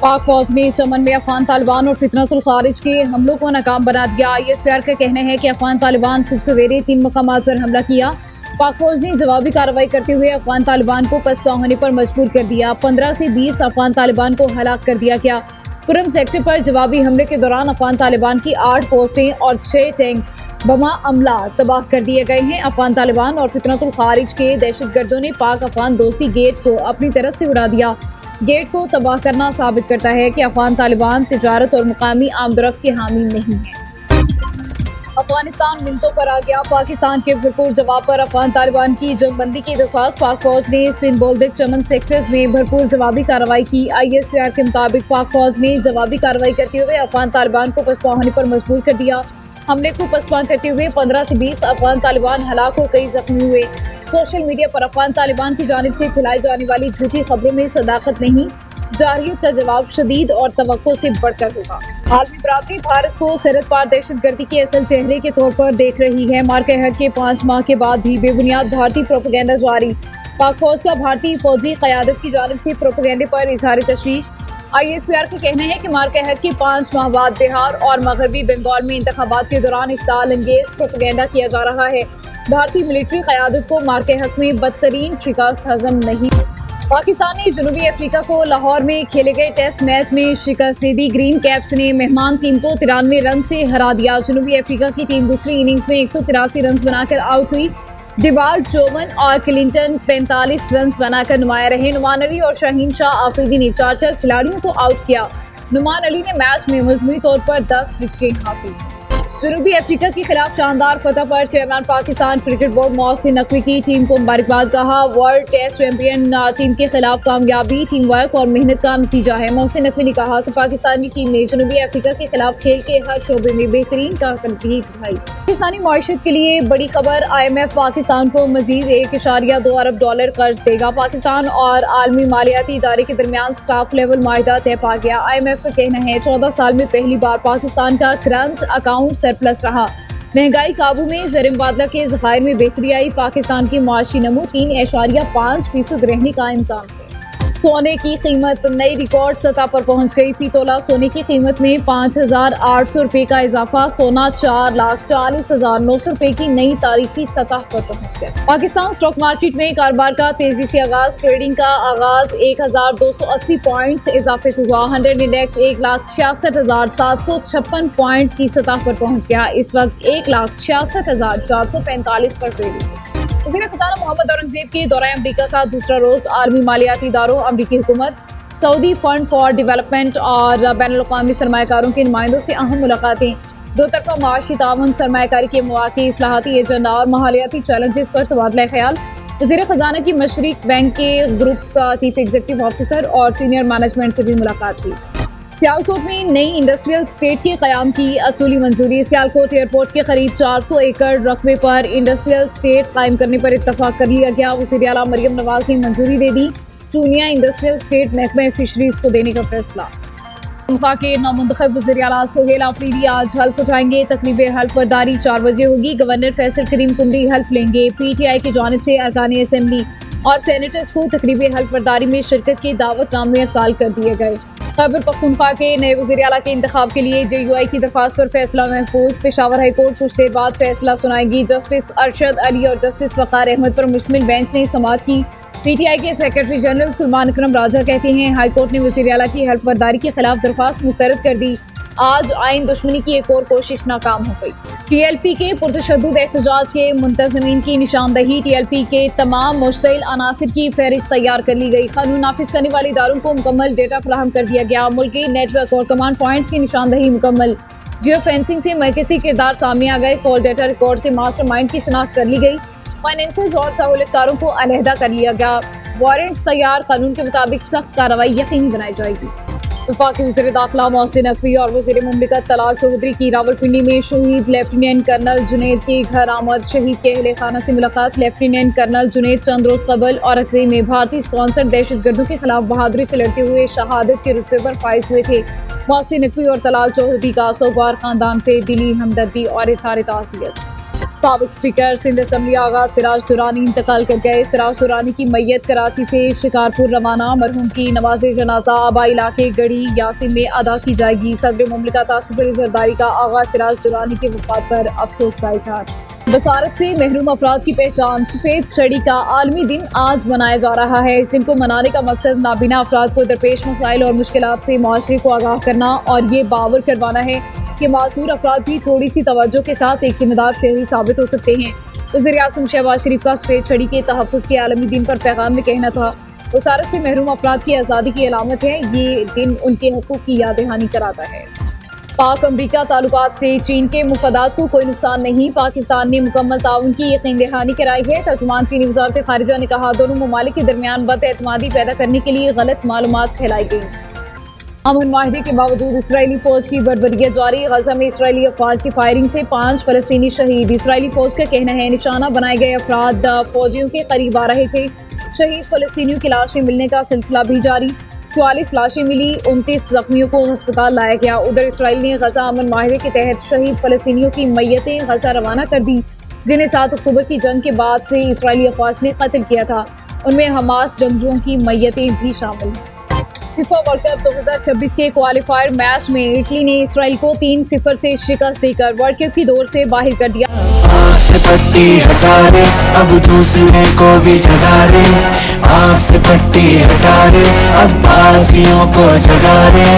पाक फौज ने चमन में अफगान तालिबान और फितरतुल खारिज के हमलों को नाकाम बना दिया। ISPR का कहना है कि अफगान तालिबान सुबह सवेरे 3 मकामात पर हमला किया। पाक फौज ने जवाबी कार्रवाई करते हुए अफगान तालिबान को पसपा होने पर मजबूर कर दिया। 15 से 20 अफगान तालिबान को हलाक कर दिया गया। कुरम सेक्टर पर जवाबी हमले के दौरान अफगान तालिबान की 8 पोस्टें और 6 टैंक बमा अमला तबाह कर दिए गए हैं। अफगान तालिबान और फितरतुल खारिज के दहशतगर्दों ने पाक अफगान दोस्ती गेट को अपनी तरफ से उड़ा दिया। गेट को तबाह करना साबित करता है कि अफगान तालिबान तिजारत और मुकामी आमदरफ्त के हामी नहीं है। अफगानिस्तान मिनटों पर आ गया। पाकिस्तान के भरपूर जवाब पर अफगान तालिबान की जंगबंदी की दरख्वास्त। पाक फौज ने स्पिन बोल्दिक चमन सेक्टर्स में भरपूर जवाबी कार्रवाई की। ISPR के मुताबिक पाक फौज ने जवाबी कार्रवाई करते हुए अफगान तालिबान को पसपा होने पर मजबूर कर दिया। हमले को पसपा करते हुए 15 से 20 अफगान तालिबान हलाक और कई जख्मी हुए। सोशल मीडिया पर अफगान तालिबान की जानिब से फैलाई जाने वाली झूठी खबरों में सदाकत नहीं, जारहियत का जवाब शदीद और तवक्को से बढ़कर होगा। आलमी बरादरी भारत को सरहद पार दहशतगर्दी के असल चेहरे के तौर पर देख रही है। मार्के हक के 5 माह के बाद भी बेबुनियाद भारतीय प्रोपेगेंडा जारी। पाक फौज का भारतीय फौजी क़यादत की जानिब से प्रोपेगेंडे पर इजहार तशवीश। ISPR का कहना है कि मार्के हक के 5 माह बाद बिहार और मगरबी बंगाल में इंतखाबात के दौरान इश्ताल अंगेज प्रोपेगेंडा किया जा रहा है। भारतीय मिलिट्री क़यादत को मार्के हक में बदतरीन शिकस्त हजम नहीं। पाकिस्तान ने जनूबी अफ्रीका को लाहौर में खेले गए टेस्ट मैच में शिकस्त दे दी। ग्रीन कैप्स ने मेहमान टीम को 93 रन से हरा दिया। जनूबी अफ्रीका की टीम दूसरी इनिंग्स में 183 रन बनाकर आउट हुई। डिवाल्ड 54 और क्लिंटन 45 रन बनाकर नुमाया रहे। नुमान अली और शाहीन शाह आफरीदी ने 4 खिलाड़ियों को आउट किया। नुमान अली ने मैच में मजमूई तौर पर 10 विकेट हासिल की। जनूबी अफ्रीका के खिलाफ शानदार फतह पर chairman Pakistan cricket board Mohsin Naqvi की टीम को मुबारकबाद कहा। वर्ल्ड टेस्ट चैंपियन टीम के खिलाफ कामयाबी टीम वर्क और मेहनत का नतीजा है। मोहसिन नकवी ने कहा कि पाकिस्तानी टीम ने जनूबी अफ्रीका के खिलाफ खेल के हर शोबे में बेहतरीन कारकर्दगी दिखाई। पाकिस्तानी मईशत के लिए बड़ी खबर। IMF पाकिस्तान को मजीद $1.2 अरब कर्ज देगा। पाकिस्तान और आलमी मालियाती इदारे के दरमियान स्टाफ लेवल माहिदा तय पा गया। IMF का कहना है 14 साल में पहली बार पाकिस्तान का करंट अकाउंट सरप्लस रहा। महंगाई काबू में, ज़र मुबादला के ज़खायर में बेहतरी आई। पाकिस्तान की माशी नमू 3.5% रहने का इम्कान है। सोने की कीमत नई रिकॉर्ड सतह पर पहुंच गई। फी तोला सोने की कीमत में 5,800 रुपये का इजाफा। सोना 4,40,900 रुपये की नई तारीखी सतह पर पहुंच गया। पाकिस्तान स्टॉक मार्केट में कारोबार का तेजी से आगाज। ट्रेडिंग का आगाज 1,280 पॉइंट्स इजाफे से हुआ। 100 इंडेक्स 1,66,756 पॉइंट्स की सतह पर पहुंच गया। इस वक्त 1,66,445 पर ट्रेडिंग। वज़ीर ख़ज़ाना मोहम्मद औरंगज़ेब के दौरे अमरीका का दूसरा रोज़। आलमी मालियाती इदारों, अमरीकी हुकूमत, सऊदी फंड फॉर डेवलपमेंट और बैनुल-अक़वामी सरमायाकारों के नुमाइंदों से अहम मुलाकातें। दो तरफा माशी ताउन, सरमायाकारी के मौक़े, इस्लाहाती एजेंडा और माहौलियाती चैलेंजेस पर तबादला ख्याल। वज़ीर ख़ज़ाना की मशरिक़ बैंक के ग्रुप का चीफ एग्जीक्यूटिव ऑफिसर और सीनियर मैनेजमेंट से भी मुलाकात हुई। सियालकोट में नई इंडस्ट्रियल स्टेट के क़याम की असूली मंजूरी। सियालकोट एयरपोर्ट के करीब 400 एकड़ रकबे पर इंडस्ट्रियल स्टेट कायम करने पर इत्तफाक कर लिया गया। वज़ीर आला मरियम नवाज ने मंजूरी दे दी। चूनिया इंडस्ट्रियल स्टेट महकमा फिशरीज को देने का फैसला। उनका के नामुंतखब वज़ीर आला सोहेल आफरीदी आज हल्फ उठाएंगे। तकरीब हल्फ बर्दारी 4 बजे होगी। गवर्नर फैसल करीम कुमरी हल्फ लेंगे। PTI की जानिब से अरकान असेंबली और सेनेटर्स को तकरीब हल्फ बर्दारी में शिरकत की दावतनामे अरसाल कर दिए गए। खैबर पख्तूनख्वा के नए वज़ीर आला के इंतखाब के लिए JUI की दरख्वास्त पर फैसला महफूज। पेशावर हाई कोर्ट कुछ देर बाद फैसला सुनाएगी। जस्टिस अरशद अली और जस्टिस वक़ार अहमद पर मुश्तमिल बेंच ने समाअत की। PTI के सेक्रेटरी जनरल सुलेमान अकरम राजा कहते हैं हाई कोर्ट ने वज़ीर आला की हल्फ बर्दारी के खिलाफ दरख्वास्त मुस्तरद कर दी। आज आइन दुश्मनी की एक और कोशिश नाकाम हो गई। TLP के पुरतशद्दुद एहतजाज के मुंतज़मीन की निशानदही। TLP के तमाम मुश्तिल अनासिर की फहरिस्त तैयार कर ली गई। कानून नाफिज करने वाले इदारों को मुकम्मल डेटा फराहम कर दिया गया। मुल्की नेटवर्क और कमांड पॉइंट्स की निशानदही मुकम्मल। जियो फेंसिंग से मरकज़ी किरदार सामने आ गए। कॉल डेटा रिकॉर्ड से मास्टर माइंड की शनाख्त कर ली गई। फाइनेंसर्स और सहूलतकारों को अलहदा कर लिया गया। वारंट्स तैयार। कानून के मुताबिक सख्त कार्रवाई यकीनी बनाई जाएगी। वफाकी वज़ीर दाखिला मोहसिन नकवी और वज़ीर मुमलिकत तलाल चौधरी की रावलपिंडी में शहीद लेफ्टिनेंट कर्नल जुनैद के घर आमद। शहीद के अहले खाना से मुलाकात। लेफ्टिनेंट कर्नल जुनैद चंद रोज़ कबल औरंगज़ेब में भारतीय स्पॉन्सर्ड दहशतगर्दों के खिलाफ बहादुरी से लड़ते हुए शहादत के रुतबे पर फाइज हुए थे। मोहसिन नकवी और तलाल चौधरी का सोगवार ख़ानदान से दिली हमदर्दी और इज़हार ताज़ियत। साबिक स्पीकर सिंध असम्बली आगा सिराज दुरानी इंतकाल कर गए। सिराज दुरानी की मैयत कराची से शिकारपुर रवाना। मरहूम की नमाज जनाजा आबा इलाके गढ़ी यासिन में अदा की जाएगी। सदर मुमलिकत आसिफ अली जरदारी का आगा सिराज दुरानी की वफात पर अफसोस का इजहार। बसारत से महरूम अफराद की पहचान। सफ़ेद छड़ी का आलमी दिन आज मनाया जा रहा है। इस दिन को मनाने का मकसद नाबीना अफराद को दरपेश मसाइल और मुश्किलात से मुआशरे को आगाह करना और ये बावर करवाना है कि मासूर अफराद भी थोड़ी सी तवज्जो के साथ एक जिम्मेदार शहरी साबित हो सकते हैं। वज़ीर-ए-आज़म शहबाज शरीफ का सफ़ेद छड़ी के तहफ़्फ़ुज़ के आलमी दिन पर पैगाम में कहना था, बसारत से महरूम अफराद की आज़ादी की अलामत है। ये दिन उनके हकूक़ की याद दहानी कराता है। पाक अमरीका ताल्लुकात से चीन के मुफादात को कोई नुकसान नहीं। पाकिस्तान ने मुकम्मल ताउन की यकीन दहानी कराई है। तर्जुमान चीनी वज़ारत ख़ारिजा ने कहा, दोनों ममालिक के दरमियान बदएतमादी पैदा करने के लिए गलत मालूमात फैलाई गई। अमन माहिदे के बावजूद इसराइली फौज की बर्बरियत जारी। गजा में इसराइली अफवाज की फायरिंग से 5 फ़लस्तीनी शहीद। इसराइली फौज का कहना है निशाना बनाए गए अफराद फौजियों के करीब आ रहे थे। शहीद फ़लस्तीनियों की लाशें मिलने का सिलसिला भी जारी। 44 लाशें मिली, 29 जख्मियों को अस्पताल लाया गया। उधर इसराइल ने गजा अमन माहिदे के तहत शहीद फ़लस्तीनियों की मैयतें गजा रवाना कर दी, जिन्हें 7 अक्टूबर की जंग के बाद से इसराइली अफवाज ने कत्ल किया था। उनमें हमास जंगजुओं की मैयतें भी शामिल। फीफा वर्ल्ड कप 2026 के क्वालिफायर मैच में इटली ने इसराइल को 3-0 से शिकस्त देकर वर्ल्ड कप की दौड़ से बाहर कर दिया। आँख से पट्टी हटा रे, अब दूसरे को भी जगा रे। आँख से पट्टी हटा रे, अब बाजियों को जगा रे।